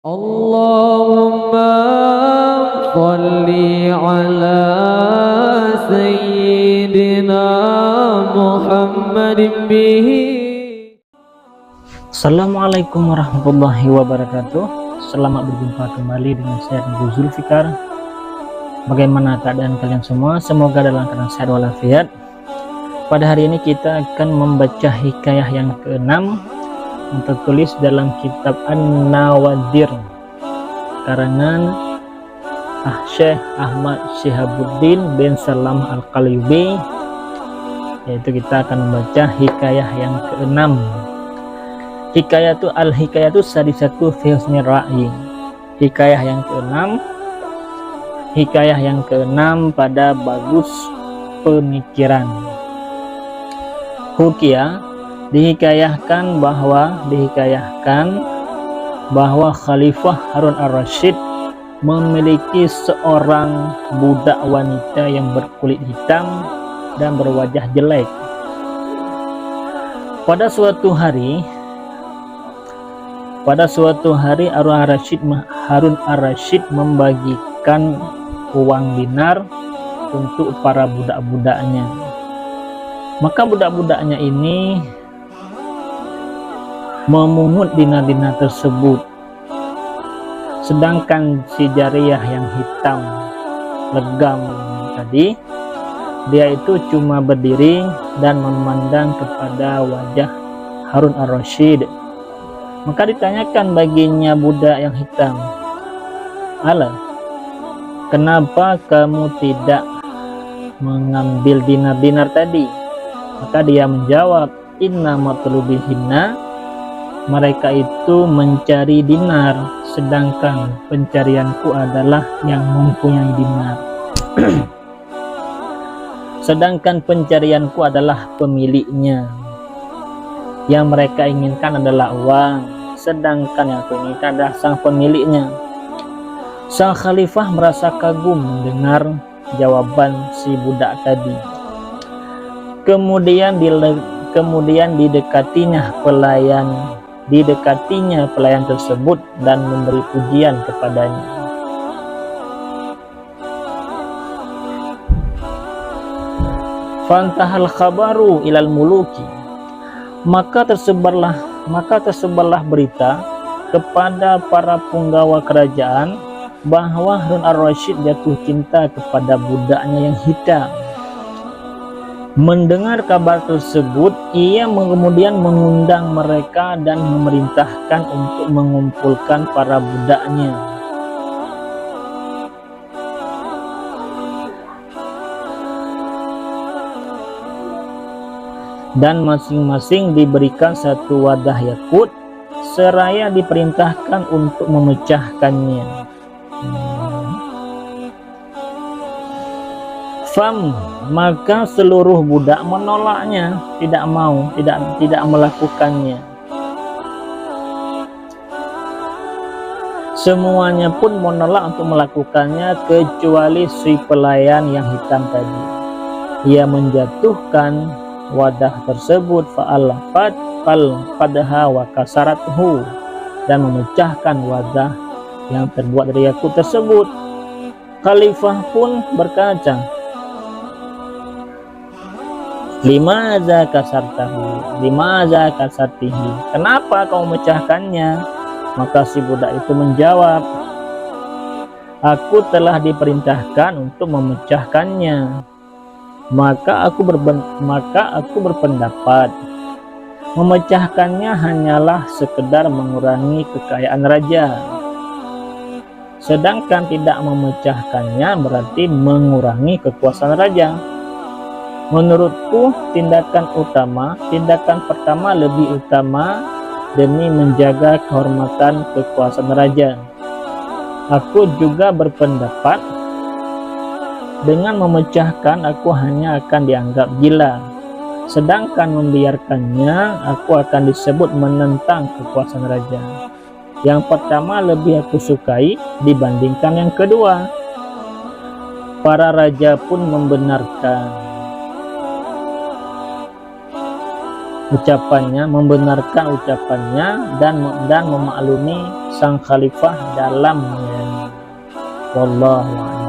Allahumma sholli ala sayyidina Muhammadin bihi. Assalamualaikum warahmatullahi wabarakatuh. Selamat berjumpa kembali dengan saya Abu Zulfikar. Bagaimana keadaan kalian semua? Semoga dalam keadaan sehat walafiat. Pada hari ini kita akan membaca hikayah yang ke-6 yang tertulis dalam kitab An-Nawadir karangan Syekh Ahmad Syihabuddin bin Salam Al-Qalyubi, yaitu kita akan membaca hikayah yang ke-6. Al-hikayatu sadisatu fi husnir ra'yi. Hikayah yang ke-6 pada bagus pemikiran. Hukia, dihikayahkan bahwa Khalifah Harun ar-Rasyid memiliki seorang budak wanita yang berkulit hitam dan berwajah jelek. Pada suatu hari Harun ar-Rasyid membagikan uang dinar untuk para budak-budaknya. Maka budak-budaknya ini memungut dinar-dinar tersebut, sedangkan si jariyah yang hitam legam tadi, dia itu cuma berdiri dan memandang kepada wajah Harun ar-Rasyid. Maka ditanyakan baginya budak yang hitam, "Ala, kenapa kamu tidak mengambil dinar-dinar tadi?" Maka dia menjawab, "Inna matlubihinna, mereka itu mencari dinar, sedangkan pencarianku adalah yang mempunyai dinar." Sedangkan pencarianku adalah pemiliknya. Yang mereka inginkan adalah uang, sedangkan yang aku inginkan adalah sang pemiliknya. Sang khalifah merasa kagum mendengar jawaban si budak tadi. Kemudian didekatinya pelayan tersebut dan memberi pujian kepadanya. Fantahal khabaru ilal muluki, maka tersebarlah berita kepada para punggawa kerajaan bahwa Harun ar-Rasyid jatuh cinta kepada budaknya yang hitam. Mendengar kabar tersebut, ia kemudian mengundang mereka dan memerintahkan untuk mengumpulkan para budaknya. Dan masing-masing diberikan satu wadah yakut, seraya diperintahkan untuk memecahkannya. Maka seluruh budak menolaknya, tidak melakukannya. Semuanya pun menolak untuk melakukannya kecuali si pelayan yang hitam tadi. Ia menjatuhkan wadah tersebut fa'alqadha wa kasarathu, dan memecahkan wadah yang terbuat dari yakut tersebut. Khalifah pun berkata, Limaza kasartihi, kenapa kau memecahkannya? Maka si budak itu menjawab, aku telah diperintahkan untuk memecahkannya. Maka aku berpendapat memecahkannya hanyalah sekedar mengurangi kekayaan raja, sedangkan tidak memecahkannya berarti mengurangi kekuasaan raja. Menurutku tindakan pertama lebih utama demi menjaga kehormatan kekuasaan raja. Aku juga berpendapat dengan memecahkan aku hanya akan dianggap gila, sedangkan membiarkannya aku akan disebut menentang kekuasaan raja. Yang pertama lebih aku sukai dibandingkan yang kedua. Para raja pun membenarkan. ucapannya, membenarkan ucapannya, dan memaklumi sang khalifah dalam menyayangi. Wallahu a'lam.